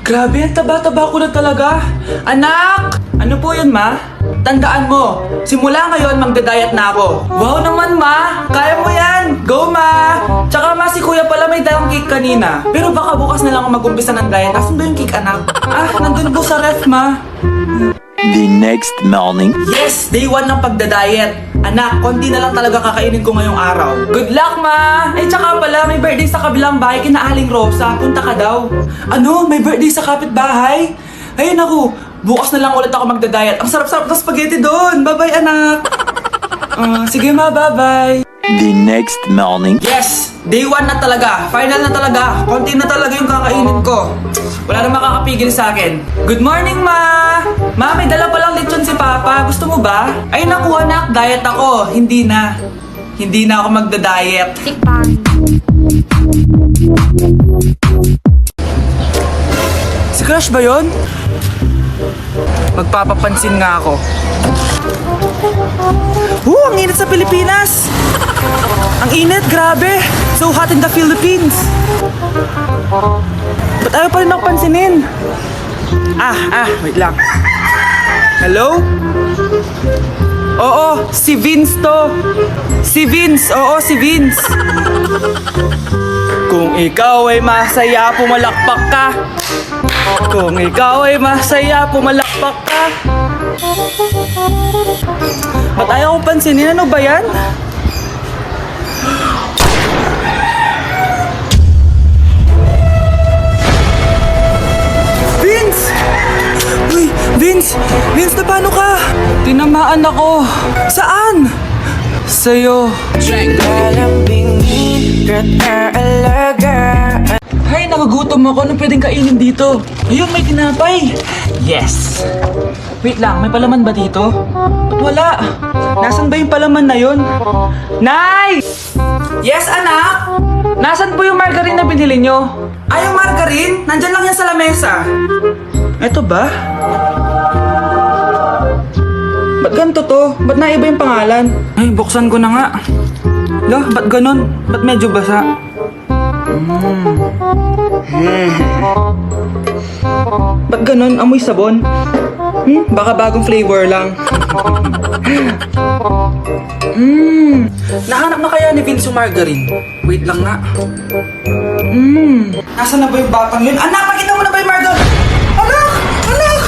Grabe, ang taba-taba ko na talaga. Anak! Ano po yun, ma? Tandaan mo, simula ngayon magda-diet na ako. Wow naman, ma! Kaya mo yan! Go, ma! Tsaka ma, si kuya pala may dalang cake kanina. Pero baka bukas na lang ako mag-umpisa ng diet. Asan ba yung cake, anak? Nandun po sa ref, ma. The next morning. Yes! Day 1 ng pagda-diet. Anak, konti na lang talaga kakainin ko ngayong araw. Good luck, ma! Ay, tsaka pala, may birthday sa kabilang bahay kina Aling Rosa. Punta ka daw. Ano? May birthday sa kapitbahay? Ay, naku. Bukas na lang ulit ako magda-diet. Ang sarap-sarap ng spaghetti doon. Bye-bye, anak. Sige, ma. Bye-bye. The next morning. Yes! Day 1 na talaga. Final na talaga. Konti na talaga yung kakainin ko. Wala na makakapigil sa akin. Good morning, ma! Ma, may dala palang lechon si Papa. Gusto mo ba? Ay, naku, anak. Diet ako. Hindi na. Hindi na ako magda-diet. Tikpan. Si Crush ba yun? Magpapapansin nga ako. Ang init sa Pilipinas! Ang init, grabe! So hot in the Philippines! Ba't ayaw pa rin ako pansinin? Wait lang. Hello? Oo, si Vince to. Si Vince, oo, si Vince. Kung ikaw ay masaya, pumalakpak ka. Kung ikaw ay masaya, pumalakpak ka. Ba't ayaw ko pansinin? Ano ba yan? Vince! Uy, Vince! Vince, na paano ka? Tinamaan ako. Saan? Sa'yo. Hay, nagugutom ako. Anong pwedeng kainin dito? Ayun, may tinapay. Yes. Wait lang, may palaman ba dito? Ba't wala? Nasaan ba yung palaman na yun? Nay! Yes, anak? Nasaan po yung margarine na binili nyo? Yung margarine? Nandyan lang yan sa lamesa. Eto ba? Ba't ganito to? Ba't naiba yung pangalan? Ay, buksan ko na nga. Lo, ba't ganun? Ba't medyo basa? Ba't ganun? Amoy sabon? Baka bagong flavor lang. Nahanap na kaya ni Vince yung margarine? Wait lang nga. Nasaan na ba yung batang yun? Anak, nakita mo na ba yung margarine? Anak! Anak!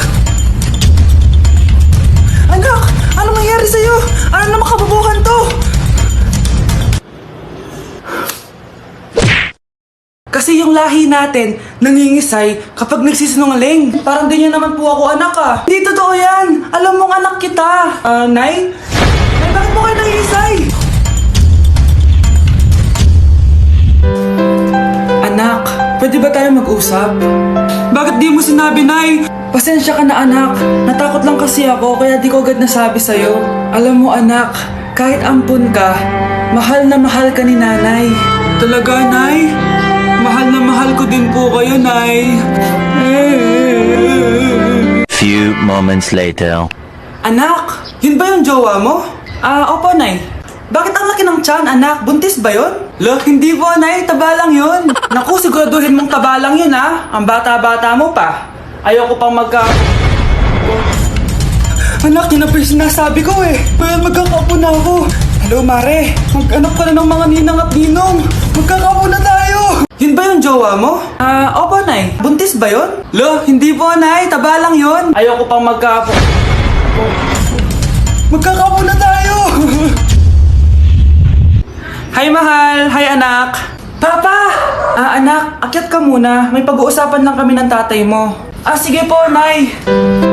Anak! Anong nangyari sa'yo? Ano naman kababuhan to? Kasi yung lahi natin nangingisay kapag nagsisinungaling. Parang di niya naman po ako anak Hindi totoo yan. Alam mong anak kita. Nay? Nay, bakit mo kayo nangingisay? Anak, pwede ba tayo mag-usap? Bakit di mo sinabi, Nay? Pasensya ka na, anak. Natakot lang kasi ako kaya di ko agad nasabi sa'yo. Alam mo, anak, kahit ampun ka, mahal na mahal ka ni nanay. Talaga, Nay? Mahal na mahal ko din po kayo, Nay. Few moments later. Anak, yun ba yung jowa mo? Opo, Nay. Bakit ang laki ng tiyan, anak? Buntis ba yun? Lo, hindi po, Nay. Taba lang yun. Naku, siguraduhin mong taba lang yun, Ang bata-bata mo pa. Ayoko pang Anak, yun na po yung sinasabi ko Well, magkakaupo na ako. Hello, Mare. Mag-anak ka na ng mga ninang at ninong. Magkakaupo na tayo. Yun ba yung jowa mo? Opo, Nay. Buntis ba yun? Lo, hindi po, Nay. Taba lang yun. Ayoko pang Magkakaupo na tayo. Hi, mahal. Hi, anak. Papa! Anak, akyat ka muna. May pag-uusapan lang kami ng tatay mo. Sige po, Nay.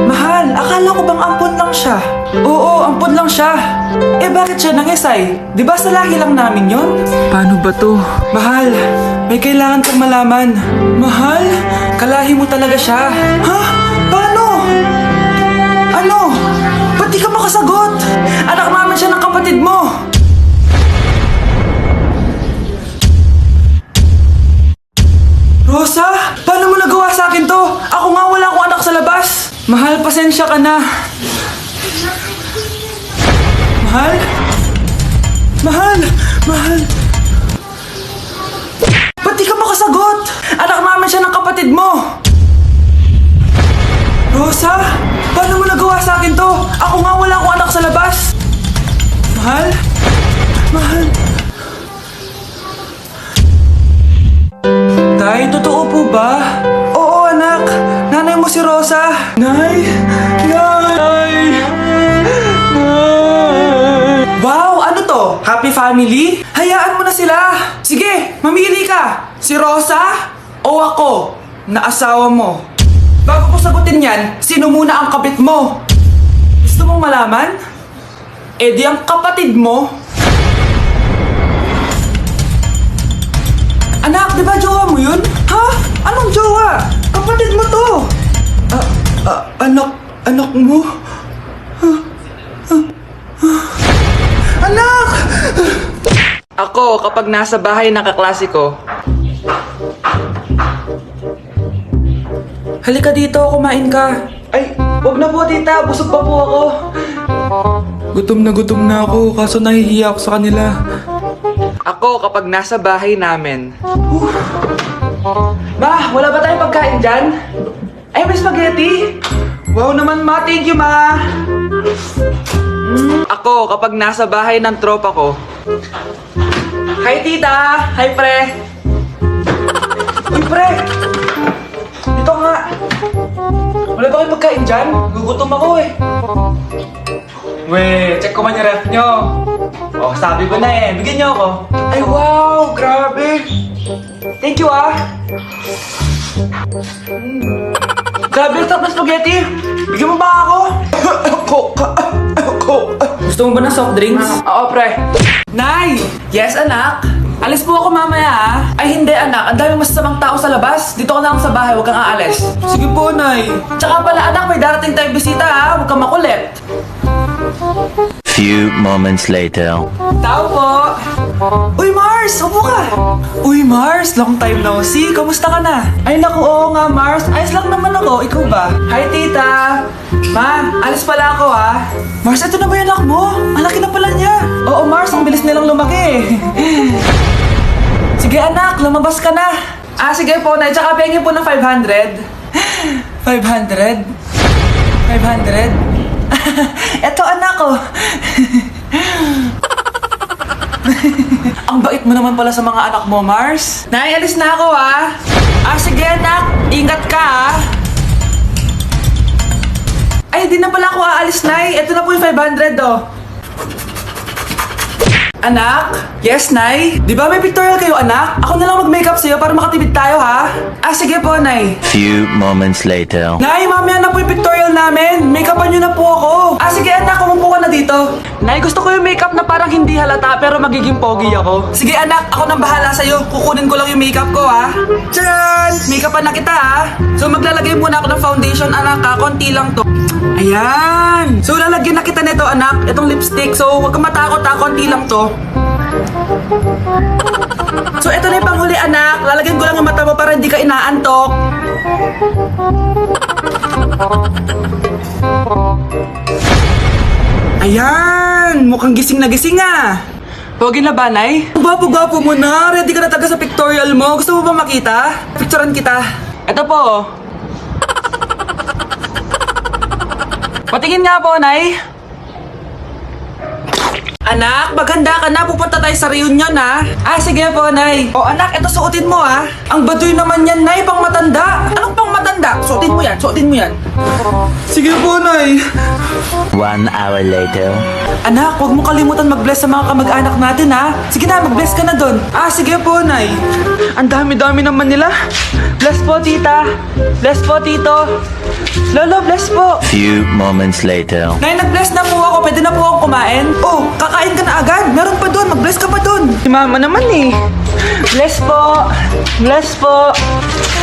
Mahal, akala ko bang ampun lang siya? Oo, ampun lang siya. Bakit siya nangisay? Di ba sa lahi lang namin yon? Paano ba to? Mahal, may kailangan kang malaman. Mahal? Kalahi mo talaga siya. Ha? Paano? Ano? Ba't di ka makasagot? Anak naman siya ng kapatid mo. Rosa, paano mo nagawa sa akin to? Ako nga wala akong anak sa labas. Mahal, pasensya ka na. Mahal? Mahal! Mahal! Ba't di ka makasagot? Anak naman siya ng kapatid mo. Mahal? Mahal? Tay, totoo po ba? Oo, anak. Nanay mo si Rosa. Nay! Nay! Nay! Wow! Ano to? Happy family? Hayaan mo na sila! Sige, mamili ka! Si Rosa o ako na asawa mo? Bago ko sagutin yan, sino muna ang kabit mo? Gusto mong malaman? Eh di ang kapatid mo. Anak, di ba jowa mo yun? Ha? Anong jowa? Kapatid mo to. Anak mo? Anak! Ako, kapag nasa bahay ng kaklase ko. Halika dito, kumain ka. Ay, wag na po tita, busog pa po ako. Gutom na ako, kaso nahihiya ako sa kanila. Ako kapag nasa bahay namin. Ma, wala ba tayong pagkain dyan? Ay, may spaghetti? Wow naman ma, thank you ma. Ako kapag nasa bahay ng tropa ko. Hi tita! Hi pre! Uy pre! Dito nga! Wala ba kayong pagkain dyan? Gugutom ako eh. Weh, check ko man yung ref nyo. Oh, sabi ko na eh. Bigyan nyo ako. Ay, wow! Grabe! Thank you, ah! Grabe, ang sarap ng spaghetti! Bigyan mo ba ako? Gusto mo ba ng soft drinks? Oo, pre. Nay! Yes, anak? Alis po ako mamaya, ah. Ay, hindi, anak. Ang daming masasamang tao sa labas. Dito ka lang sa bahay. Huwag kang aalis. Sige po, Nay. Tsaka pala, anak, may darating tayong bisita, ah. Huwag kang makulit. Few moments later. Tao po! Uy, Mars! Upo ka! Uy, Mars! Long time no see! Kamusta ka na? Ay, naku, oo nga, Mars. Ayos lang naman ako. Ikaw ba? Hi, tita! Ma, alis pala ako, ha? Mars, ito na ba yung anak mo? Ang laki na pala niya. Oo, Mars. Ang bilis nilang lumaki. Sige, anak. Lumabas ka na. Ah, sige po, Nay. Tsaka pengin po ng 500. 500? 500? Eto anak ko. Ang bait mo naman pala sa mga anak mo, Mars. Nay, alis na ako ah. Ah, sige anak. Ingat ka ah. Ay, di na pala ako aalis, Nay. Eto na po yung 500 oh. Anak? Yes, Nay? Di ba may pictorial kayo, anak? Ako na lang mag-makeup sa'yo para makatipid tayo, ha? Ah, sige po, Nay. Few moments later. Nay, mamaya na po yung pictorial namin. Make-upan nyo na po ako. Ah, sige anak, umupo ka na dito. Nay, gusto ko yung makeup na parang hindi halata pero magiging pogi ako. Sige anak, ako nang bahala sa'yo. Kukunin ko lang yung makeup ko, ha? Tcharan! Make-upan na kita, ha? So, maglalagay muna ako ng foundation, anak, ha? Konti lang to. Ayan! So, lalagyan na kita nito, anak. Itong lipstick. So, huwag kang matakot, ha? Konti lang to. So, ito na yung panghuli, anak. Lalagyan ko lang yung mata mo para hindi ka inaantok. Ayan! Mukhang gising na gising ah! Pogi na ba, Nay? Gwapo-gwapo mo na! Ready ka na taga sa pictorial mo? Gusto mo ba makita? Picturean kita. Ito po. Patingin nga po, Nay. Anak, maganda ka na. Pupunta tayo sa reunion, ha? Ah, sige po, Nay. O, anak, ito suotin mo, ha? Ang baduy naman yan, Nay. Pang matanda. Anong pang matanda? Suotin mo yan. Suotin mo yan. Sige po, Nay. 1 hour later. Anak, huwag mo kalimutan mag-bless sa mga kamag-anak natin, ha? Sige na, mag-bless ka na doon. Ah, sige po, Nay. Ang dami-dami naman nila. Bless po, tita. Bless po, tito. Lolo, bless po. Few moments later. Nay, nag-bless na po ako. Pwede na po akong kumain. Oh, kakain ka na agad. Meron pa doon. Mag-bless ka pa doon. Si mama naman eh. Bless po. Bless po.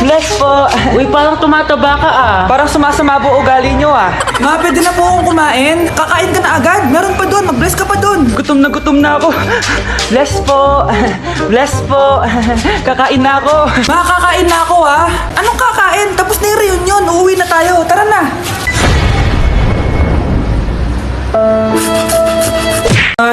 Bless po. Uy, parang tumataba ka ah. Parang sumasama po ugali nyo ah. Ma, pwede na po akong kumain. Kakain ka na agad. Meron pa doon. Mag-bless ka pa doon. Gutom na ako. Bless po. Bless po. Kakain na ako. Ma, kakain na ako ah. Anong kakain? Tapos na yung reunion. Uuwi na tayo. Tara na.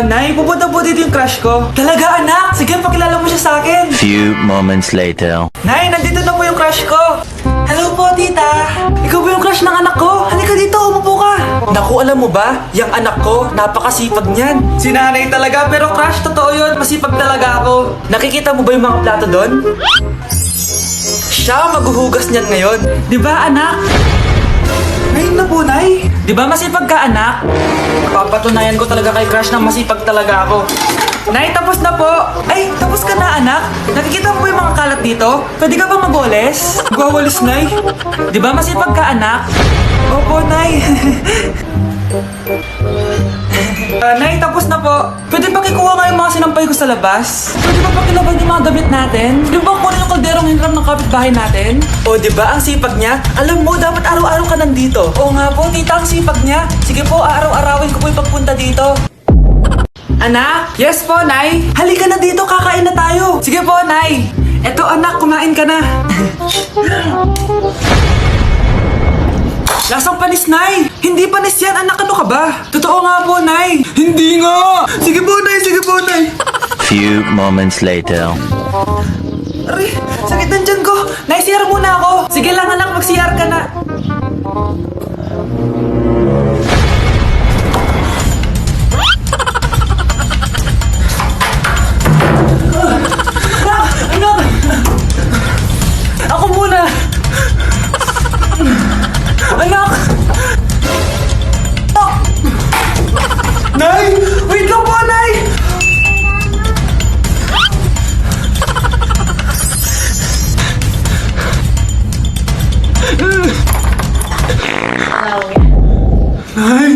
Nay, pupunta po dito yung crush ko. Talaga, anak? Sige, pakilala mo siya sa akin. Few moments later. Nay, nandito na po yung crush ko. Hello po, tita. Ikaw ba yung crush ng anak ko? Halika dito, umupo ka. Naku, alam mo ba? Yung anak ko, napakasipag niyan. Si nanay talaga, pero crush, totoo yun. Masipag talaga ako. Nakikita mo ba yung mga plato doon? Siya maghuhugas niyan ngayon. Di ba, anak? Ngayon na po, Nay. Di ba masipag ka, anak? Papatunayan ko talaga kay Crush na masipag talaga ako. Nay, tapos na po. Ay, tapos ka na, anak. Nakikita mo ba yung mga kalat dito? Pwede ka ba magwalis? Magwawalis, Nay. Di ba masipag ka, anak? Opo, Nay. Nay, tapos na po. Pwede ba kikuha nga yung mga sinampay ko sa labas? Pwede ba pakilaban yung mga damit natin? Di ba kunin yung kalderong hinram ng kapitbahay natin? O, di ba ang sipag niya? Alam mo, dapat araw-araw ka nandito. Oo nga po, tita, ang sipag niya. Sige po, araw-arawin ko po yung pagpunta dito. Anak? Yes po, Nay. Halika na dito, kakain na tayo. Sige po, Nay. Eto, anak, kumain ka na. Lasang panis, Nay! Hindi panis yan, anak, ano ka ba? Totoo nga po, Nay! Hindi nga! Sige po, Nay! Sige po, Nay! Few moments later. Aray, sakit ng tiyan ko! Nay, CR muna ako! Sige lang, anak, mag-CR ka na! Anak! Ako muna! Anak! Nay! Wait lang po, Nay! Nay!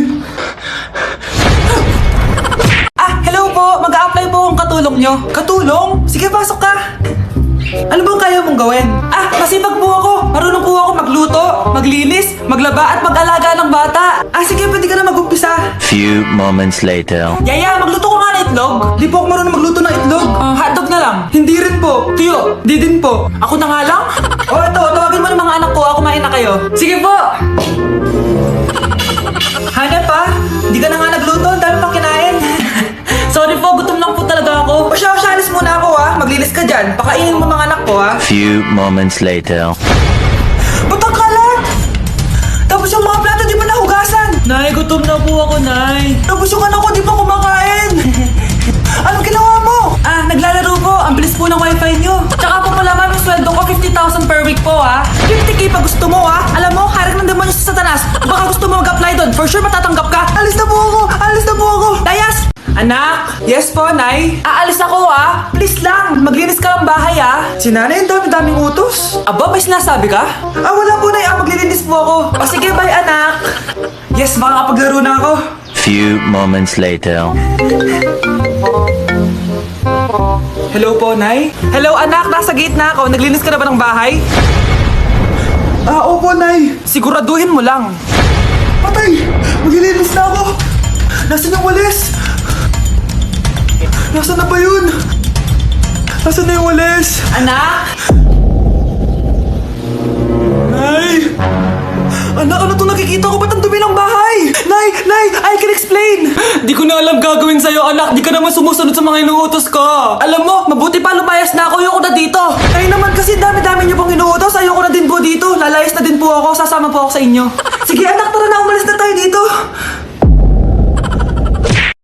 Hello po! Mag-a-apply po akong katulong nyo. Katulong? Sige, pasok ka! Ano bang kaya mong gawin? Masipag po ako. Marunong po ako magluto, maglinis, maglaba at mag-alaga ng bata. Sige, pwede ka na mag-umpisa. Few moments later. Yaya, magluto ko nga ng itlog. Di po ako marunong magluto ng itlog. Hotdog na lang. Hindi rin po. Tiyo, di din po. Ako na nga lang? Eto, tawagin mo ng mga anak ko. Kumain na kayo. Sige po. Hanap pa? Di ka na nga nagluto. Ang dami pang kinain. Sorry po, gutom lang po talaga ako. O siya, alis muna ako Maglinis ka dyan. Pakainin mo mga anak ko Few moments later. Ba't ang kalat? Tapos yung mga plato di ba nahugasan? Nay, gutom na po ako, Nay. Tapos yung anak ko di pa kumakain. Anong ginawa mo? Naglalaro po. Ang bilis po ng wifi nyo. Tsaka po pala, ma'am, yung sweldo ko 50,000 per week po 50k pa gusto mo Alam mo, harik ng demonyo sa Satanas. Baka gusto mo mag-apply doon. For sure matatanggap ka. Alis na po ako. Alis na po ako. Dayas! Anak! Yes po, Nay? Aalis ako Please lang, maglinis ka ng bahay Si nanay, ang dami-daming utos. Aba, may sinasabi ka? Wala po, Nay. Maglilinis po ako. O sige, bye, anak. Yes, makakapaglaro na ako. Few moments later. Hello po, Nay? Hello, anak. Nasa gate na ako. Naglinis ka na ba ng bahay? Opo, Nay. Siguraduhin mo lang. Patay! Maglilinis na ako. Nasaan yung walis? Nasaan na ba yun? Nasaan na yung walis? Anak? Nay! Anak, ano itong nakikita ko? Ba't ang dumi ng bahay? Nay! I can explain! Di ko na alam gagawin sa'yo, anak. Di ka naman sumusunod sa mga inuutos ko. Alam mo, mabuti pa lumayas na ako. Ayoko na dito. Kayo naman kasi dami-dami niyo pong inuutos. Ayoko na din po dito. Lalayas na din po ako. Sasama po ako sa inyo. Sige, anak, tara na. Umalis na tayo dito.